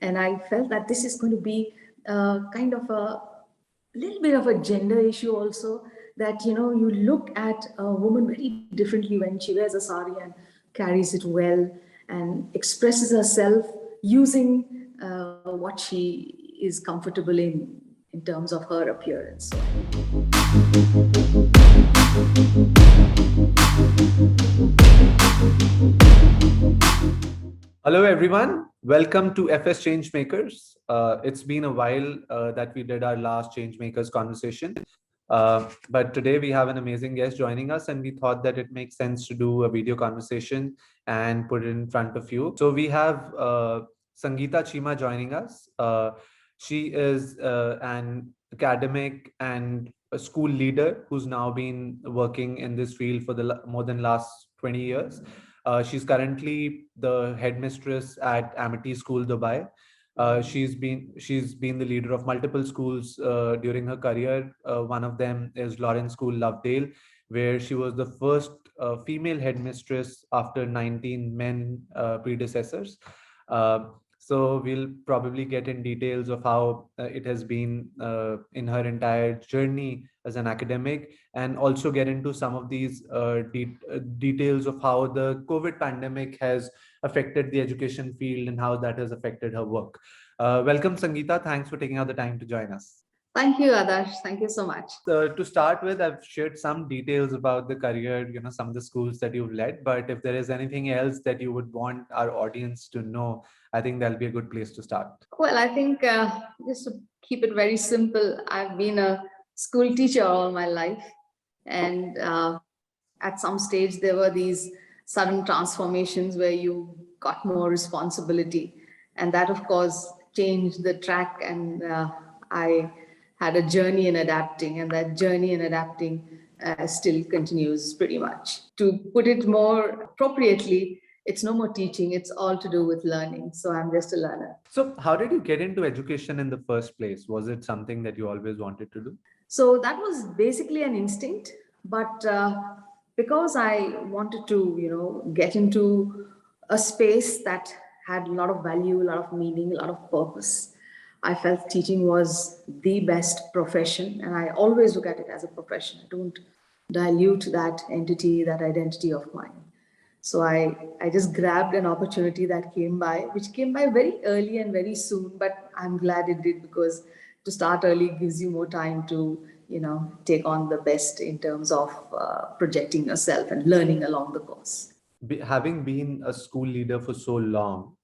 And I felt that this is going to be kind of a little bit of a gender issue also, that you look at a woman very differently when she wears a sari and carries it well and expresses herself using what she is comfortable in terms of her appearance. Hello, everyone. Welcome to FS Changemakers. It's been a while that we did our last Changemakers conversation. But today we have an amazing guest joining us, and we thought that it makes sense to do a video conversation and put it in front of you. So we have Sangeeta Chima joining us. She is an academic and a school leader who's now been working in this field for the more than last 20 years. She's currently the headmistress at Amity School, Dubai. She's been the leader of multiple schools during her career. One of them is Lawrence School, Lovedale, where she was the first female headmistress after 19 men predecessors. Uh, so we'll probably get in details of how it has been in her entire journey as an academic, and also get into some of these details of how the COVID pandemic has affected the education field and how that has affected her work. Welcome, Sangeeta. Thanks for taking out the time to join us. Thank you, Adarsh. Thank you so much. To start with, I've shared some details about the career, some of the schools that you've led, but if there is anything else that you would want our audience to know, I think that'll be a good place to start. Well, I think just to keep it very simple, I've been a school teacher all my life. And at some stage, there were these sudden transformations where you got more responsibility. And that, of course, changed the track. And I had a journey in adapting, and that journey in adapting still continues pretty much. To put it more appropriately, it's no more teaching, it's all to do with learning. So I'm just a learner. So how did you get into education in the first place? Was it something that you always wanted to do? So that was basically an instinct, but because I wanted to, get into a space that had a lot of value, a lot of meaning, a lot of purpose, I felt teaching was the best profession, and I always look at it as a profession. I don't dilute that entity, that identity of mine. So I just grabbed an opportunity that came by, which came by very early and very soon, but I'm glad it did, because to start early gives you more time to, take on the best in terms of projecting yourself and learning along the course. Having been a school leader for so long,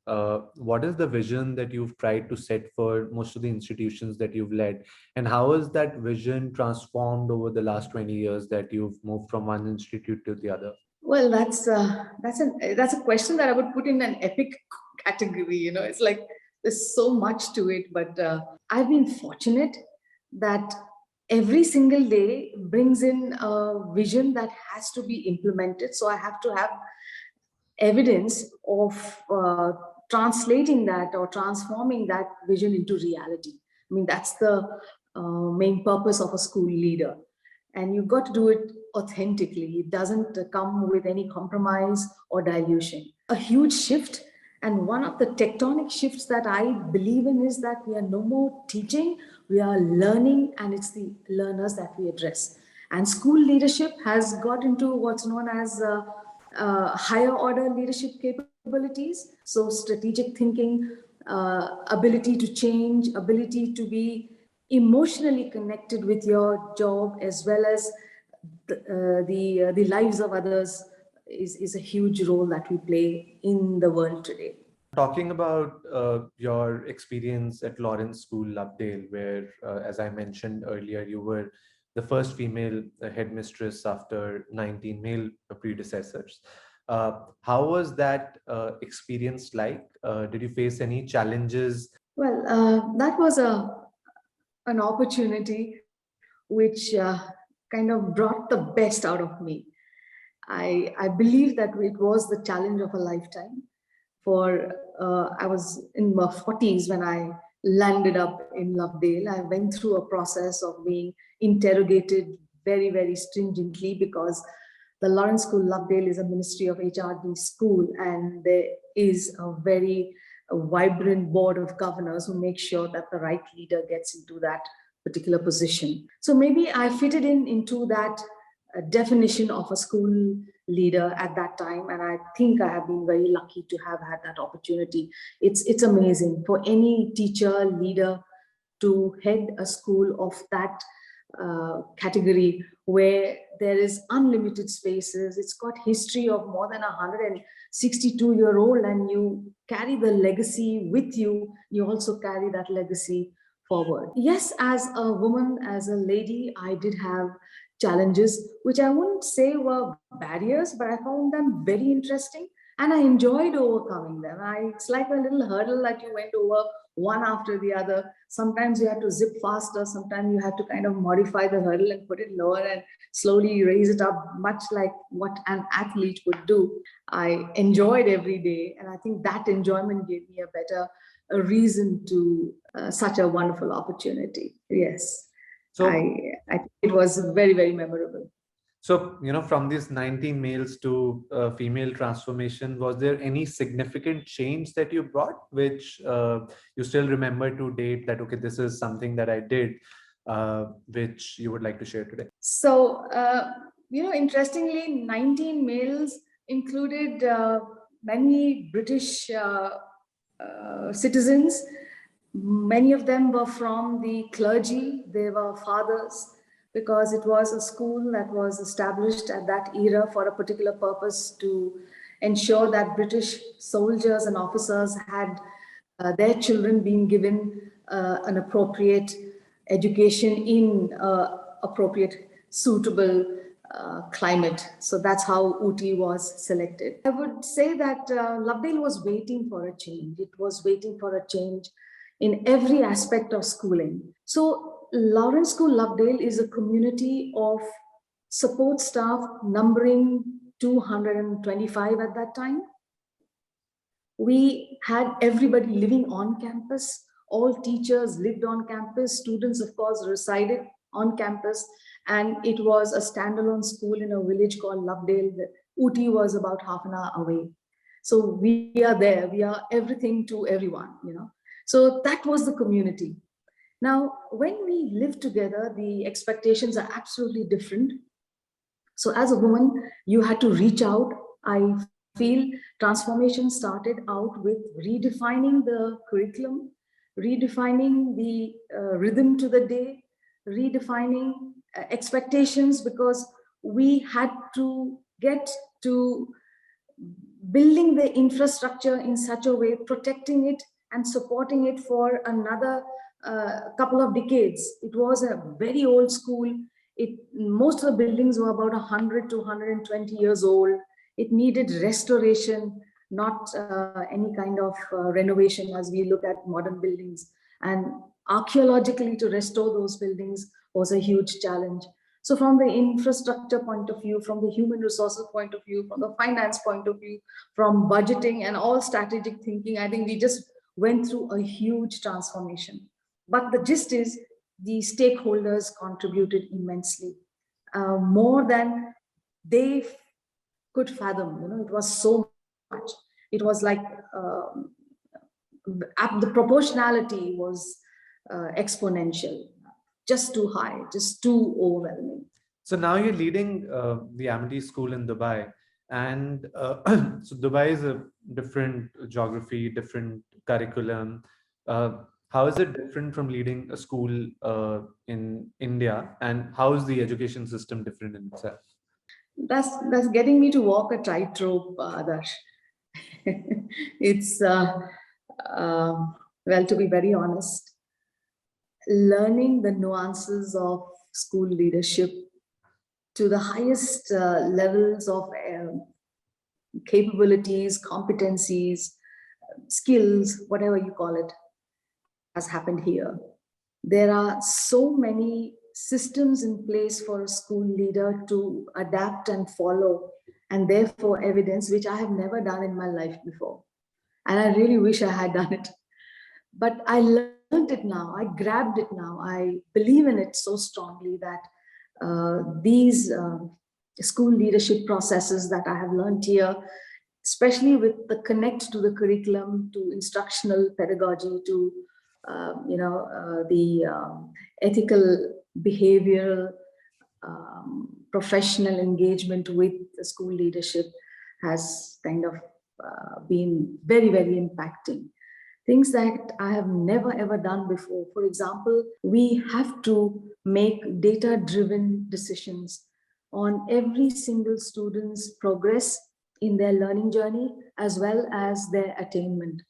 what is the vision that you've tried to set for most of the institutions that you've led? And how has that vision transformed over the last 20 years that you've moved from one institute to the other? Well, that's a question that I would put in an epic category. It's like there's so much to it, but I've been fortunate that every single day brings in a vision that has to be implemented. So I have to have evidence of translating that or transforming that vision into reality. I mean, that's the main purpose of a school leader. And you've got to do it authentically. It doesn't come with any compromise or dilution. A huge shift, and one of the tectonic shifts that I believe in, is that we are no more teaching, we are learning, and it's the learners that we address. And school leadership has got into what's known as higher order leadership capabilities. So strategic thinking, ability to change, ability to be emotionally connected with your job, as well as the lives of others, is a huge role that we play in the world today. Talking about your experience at Lawrence School, Lovedale, where, as I mentioned earlier, you were the first female headmistress after 19 male predecessors. How was that experience like? Did you face any challenges? Well, that was an opportunity which kind of brought the best out of me. I believe that it was the challenge of a lifetime. For I was in my 40s when I landed up in Lovedale. I went through a process of being interrogated very, very stringently, because the Lawrence School Lovedale is a Ministry of HRD school, and there is a very a vibrant board of governors who make sure that the right leader gets into that particular position. So maybe I fitted into that definition of a school leader at that time, and I think I have been very lucky to have had that opportunity. It's amazing for any teacher, leader to head a school of that category where there is unlimited spaces. It's got history of more than 162-year-old, and you carry the legacy with you. You also carry that legacy forward. Yes, as a woman, as a lady, I did have challenges, which I wouldn't say were barriers, but I found them very interesting and I enjoyed overcoming them. It's like a little hurdle that you went over one after the other. Sometimes you had to zip faster, sometimes you had to kind of modify the hurdle and put it lower and slowly raise it up, much like what an athlete would do. I enjoyed every day, and I think that enjoyment gave me a better reason to such a wonderful opportunity. Yes. So I think it was very, very memorable. So, from these 19 males to female transformation, was there any significant change that you brought, which you still remember to date that, okay, this is something that I did, which you would like to share today? So, interestingly, 19 males included many British citizens. Many of them were from the clergy. They were fathers, because it was a school that was established at that era for a particular purpose, to ensure that British soldiers and officers had their children being given an appropriate education in appropriate, suitable climate. So that's how Ooty was selected. I would say that Lovedale was waiting for a change. It was waiting for a change in every aspect of schooling. So Lawrence School Lovedale is a community of support staff numbering 225 at that time. We had everybody living on campus. All teachers lived on campus. Students, of course, resided on campus. And it was a standalone school in a village called Lovedale. Ooty was about half an hour away. So we are there. We are everything to everyone, So that was the community. Now, when we live together, the expectations are absolutely different. So as a woman, you had to reach out. I feel transformation started out with redefining the curriculum, redefining the rhythm to the day, redefining expectations, because we had to get to building the infrastructure in such a way, protecting it and supporting it for another couple of decades. It was a very old school. Most of the buildings were about 100 to 120 years old. It needed restoration, not any kind of renovation as we look at modern buildings. And archaeologically, to restore those buildings was a huge challenge. So from the infrastructure point of view, from the human resources point of view, from the finance point of view, from budgeting and all strategic thinking, I think we just went through a huge transformation. But the gist is, the stakeholders contributed immensely, more than they could fathom. It was so much. It was like the proportionality was exponential, just too high, just too overwhelming. So now you're leading the Amity School in Dubai. And so Dubai is a different geography, different curriculum. How is it different from leading a school in India? And how is the education system different in itself? That's getting me to walk a tightrope, Adarsh. It's, well, to be very honest, learning the nuances of school leadership to the highest levels of capabilities, competencies, skills, whatever you call it, has happened here. There are so many systems in place for a school leader to adapt and follow, and therefore evidence, which I have never done in my life before. And I really wish I had done it. But I learned it now. I grabbed it now. I believe in it so strongly that these school leadership processes that I have learned here especially with the connect to the curriculum, to instructional pedagogy, to the ethical, behavioral, professional engagement with the school leadership has kind of been very, very impacting. Things that I have never ever done before. For example, we have to make data-driven decisions on every single student's progress in their learning journey as well as their attainment.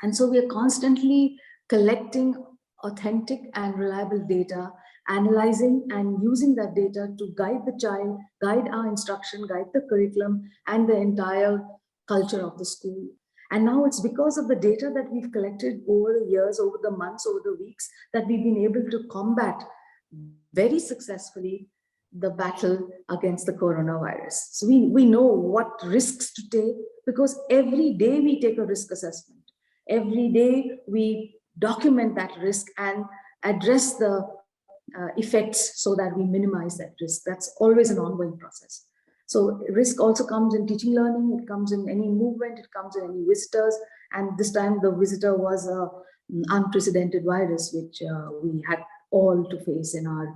And so we are constantly collecting authentic and reliable data, analyzing and using that data to guide the child, guide our instruction, guide the curriculum, and the entire culture of the school. And now it's because of the data that we've collected over the years, over the months, over the weeks, that we've been able to combat very successfully the battle against the coronavirus. So we know what risks to take, because every day we take a risk assessment. Every day we document that risk and address the effects so that we minimize that risk. That's always an ongoing process. So risk also comes in teaching learning, it comes in any movement, it comes in any visitors. And this time the visitor was an unprecedented virus, which we had all to face in our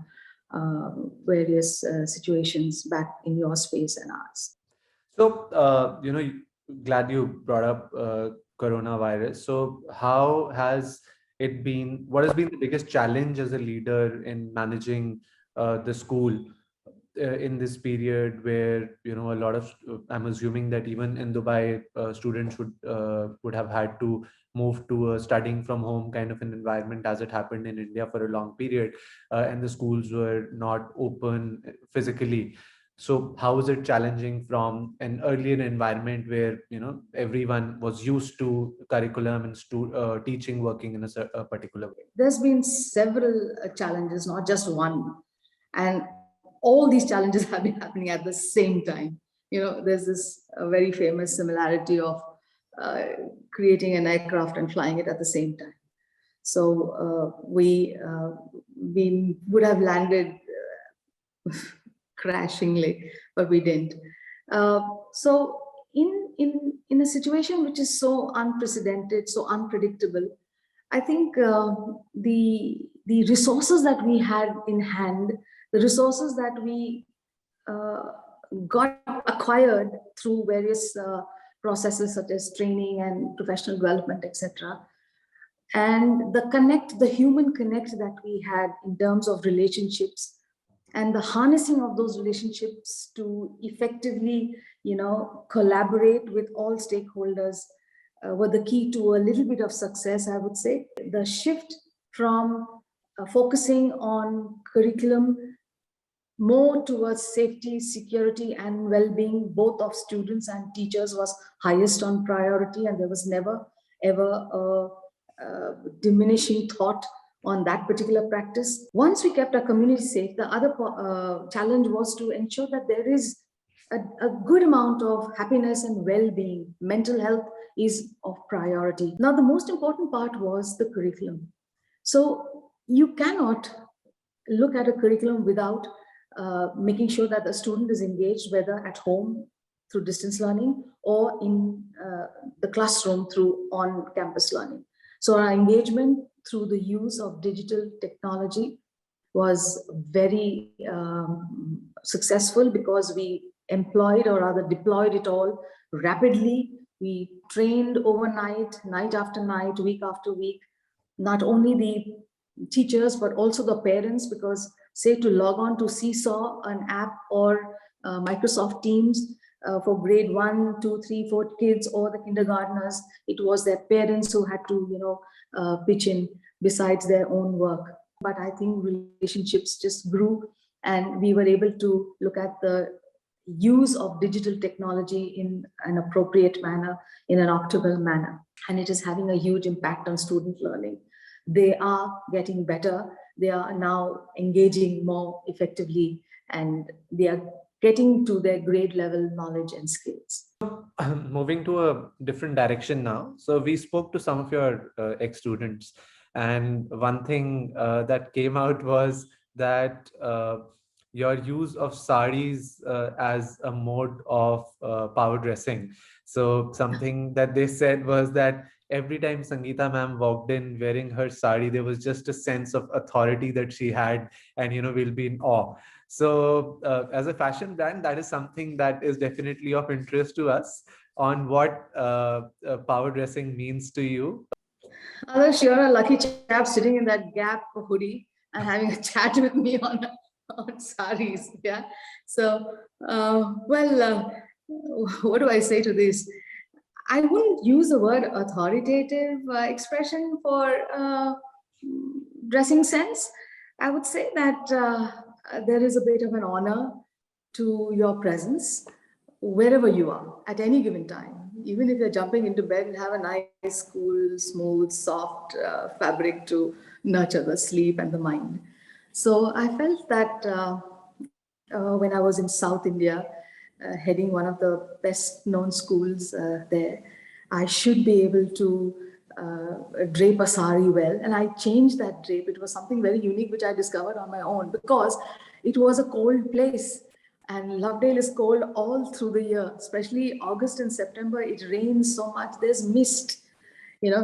various situations back in your space and ours. So, glad you brought up coronavirus. So how has it been, what has been the biggest challenge as a leader in managing the school in this period where, a lot of, I'm assuming that even in Dubai, students would have had to move to a studying from home kind of an environment as it happened in India for a long period, and the schools were not open physically. So how is it challenging from an earlier environment where, everyone was used to curriculum and teaching working in a particular way? There's been several challenges, not just one. And all these challenges have been happening at the same time. There's this very famous similarity of creating an aircraft and flying it at the same time. So we would have landed crashingly, but we didn't. So in a situation which is so unprecedented, so unpredictable, I think the resources that we had in hand, the resources that we got acquired through various processes such as training and professional development, etc., and the human connect that we had in terms of relationships, and the harnessing of those relationships to effectively, collaborate with all stakeholders were the key to a little bit of success, I would say. The shift from focusing on curriculum more towards safety, security, and well-being, both of students and teachers, was highest on priority, and there was never, ever a diminishing thought on that particular practice. Once we kept our community safe, the other challenge was to ensure that there is a good amount of happiness and well-being. Mental health is of priority. Now, the most important part was the curriculum. So you cannot look at a curriculum without making sure that the student is engaged, whether at home through distance learning or in the classroom through on-campus learning. So our engagement through the use of digital technology was very successful, because we employed, or rather deployed, it all rapidly. We trained overnight, night after night, week after week, not only the teachers, but also the parents, because say to log on to Seesaw, an app, or Microsoft Teams, for grade 1, 2, 3, 4 kids or the kindergartners, it was their parents who had to, pitch in besides their own work. But I think relationships just grew, and we were able to look at the use of digital technology in an appropriate manner, in an optimal manner. And it is having a huge impact on student learning. They are getting better. They are now engaging more effectively, and they are getting to their grade level knowledge and skills. Moving to a different direction now. So we spoke to some of your ex-students, and one thing that came out was that your use of saris as a mode of power dressing. So something that they said was that every time Sangeeta ma'am walked in wearing her sari, there was just a sense of authority that she had, and we'll be in awe. So as a fashion brand, that is something that is definitely of interest to us on what power dressing means to you. Others, you're a lucky chap sitting in that Gap hoodie and having a chat with me on saris. Yeah. So, what do I say to this? I wouldn't use the word authoritative expression for dressing sense. I would say that there is a bit of an honor to your presence wherever you are at any given time. Even if you're jumping into bed and have a nice, cool, smooth, soft fabric to nurture the sleep and the mind. So I felt that when I was in South India, heading one of the best known schools there, I should be able to drape a sari well. And I changed that drape. It was something very unique, which I discovered on my own because it was a cold place. And Lovedale is cold all through the year, especially August and September. It rains so much, there's mist,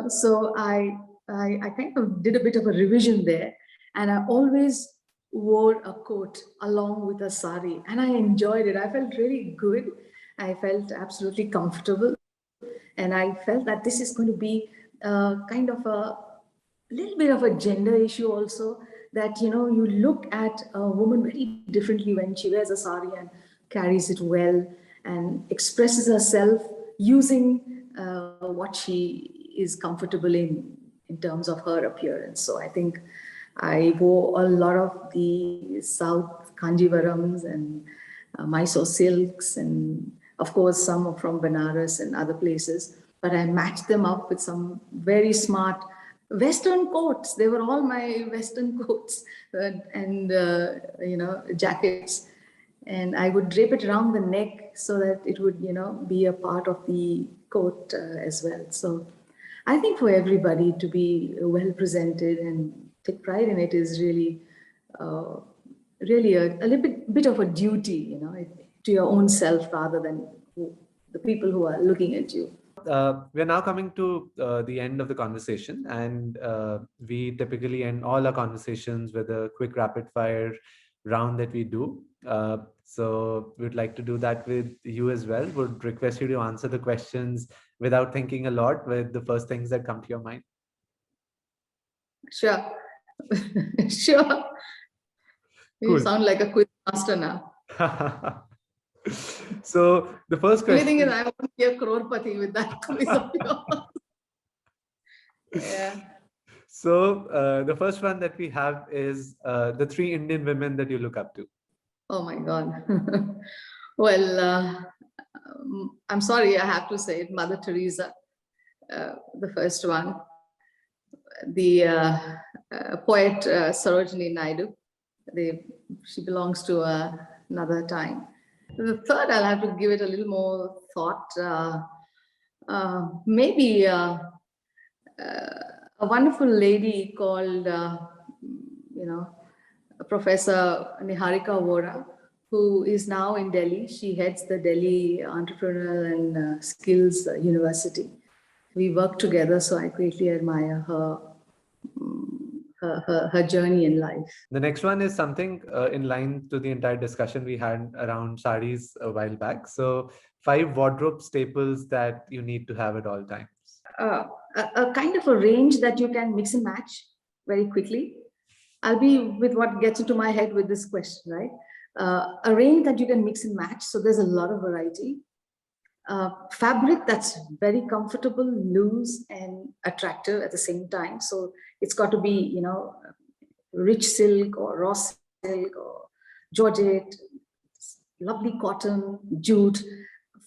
So I kind of did a bit of a revision there. And I always wore a coat along with a sari, and I enjoyed it. I felt really good. I felt absolutely comfortable, and I felt that this is going to be kind of a little bit of a gender issue also, that you look at a woman very differently when she wears a sari and carries it well and expresses herself using what she is comfortable in terms of her appearance. So I think I wore a lot of the South Kanjivarams and Mysore silks, and of course some from Benares and other places, but I matched them up with some very smart Western coats. They were all my Western coats and jackets. And I would drape it around the neck so that it would, be a part of the coat as well. So I think for everybody to be well presented and take pride in it is really, really a little bit of a duty, to your own self rather than the people who are looking at you. We're now coming to the end of the conversation, and we typically end all our conversations with a quick rapid fire round that we do. So we'd like to do that with you as well. Would request you to answer the questions without thinking a lot, with the first things that come to your mind. Sure. Sure. You Cool. sound like a quiz master now. So the first question. The only thing is I want to be a crorepati with that quiz of yours. Yeah. So the first one that we have is the 3 Indian women that you look up to. Oh my God. Well, I'm sorry, I have to say it, Mother Teresa, the first one. The poet Sarojini Naidu. She belongs to another time. The third, I'll have to give it a little more thought. Maybe a wonderful lady called, Professor Niharika Vora, who is now in Delhi. She heads the Delhi Entrepreneurial and Skills University. We work together, so I greatly admire her journey in life. The next one is something in line to the entire discussion we had around saris a while back. So 5 wardrobe staples that you need to have at all times. A kind of a range that you can mix and match very quickly. I'll be with what gets into my head with this question, right? A range that you can mix and match. So there's a lot of variety. Fabric that's very comfortable, loose, and attractive at the same time. So it's got to be, rich silk or raw silk or georgette, lovely cotton, jute,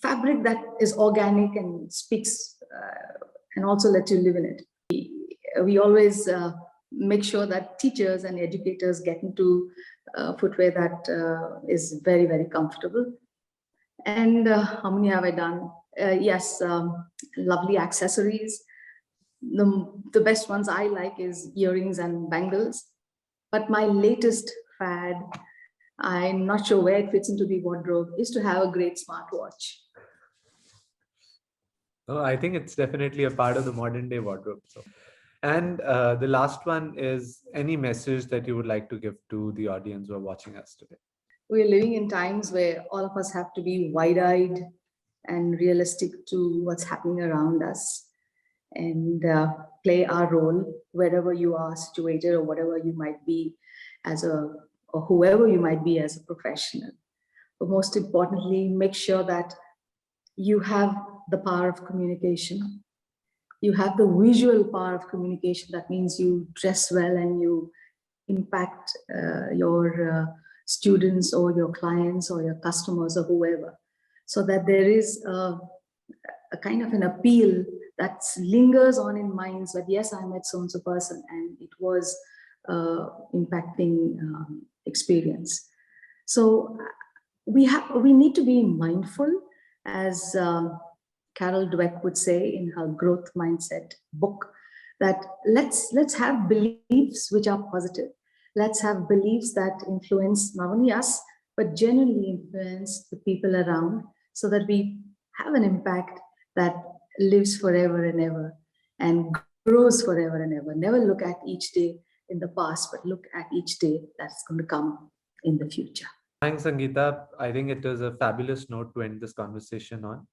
fabric that is organic and speaks and also lets you live in it. We always make sure that teachers and educators get into footwear that is very, very comfortable. And how many have I done? Yes, lovely accessories. The best ones I like is earrings and bangles. But my latest fad, I'm not sure where it fits into the wardrobe, is to have a great smartwatch. Oh, I think it's definitely a part of the modern day wardrobe. So, and the last one is any message that you would like to give to the audience who are watching us today. We're living in times where all of us have to be wide-eyed and realistic to what's happening around us, and play our role wherever you are situated or whatever you might be as a, or whoever you might be as a professional. But most importantly, make sure that you have the power of communication. You have the visual power of communication. That means you dress well and you impact your students or your clients or your customers or whoever, so that there is a kind of an appeal that lingers on in minds that yes, I met so-and-so person and it was impacting experience. So we need to be mindful, as Carol Dweck would say in her growth mindset book, that let's have beliefs which are positive. Let's have beliefs that influence not only us, but genuinely influence the people around, so that we have an impact that lives forever and ever and grows forever and ever. Never look at each day in the past, but look at each day that's going to come in the future. Thanks, Sangeeta. I think it is a fabulous note to end this conversation on.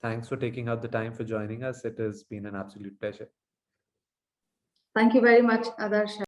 Thanks for taking out the time for joining us. It has been an absolute pleasure. Thank you very much, Adarsh.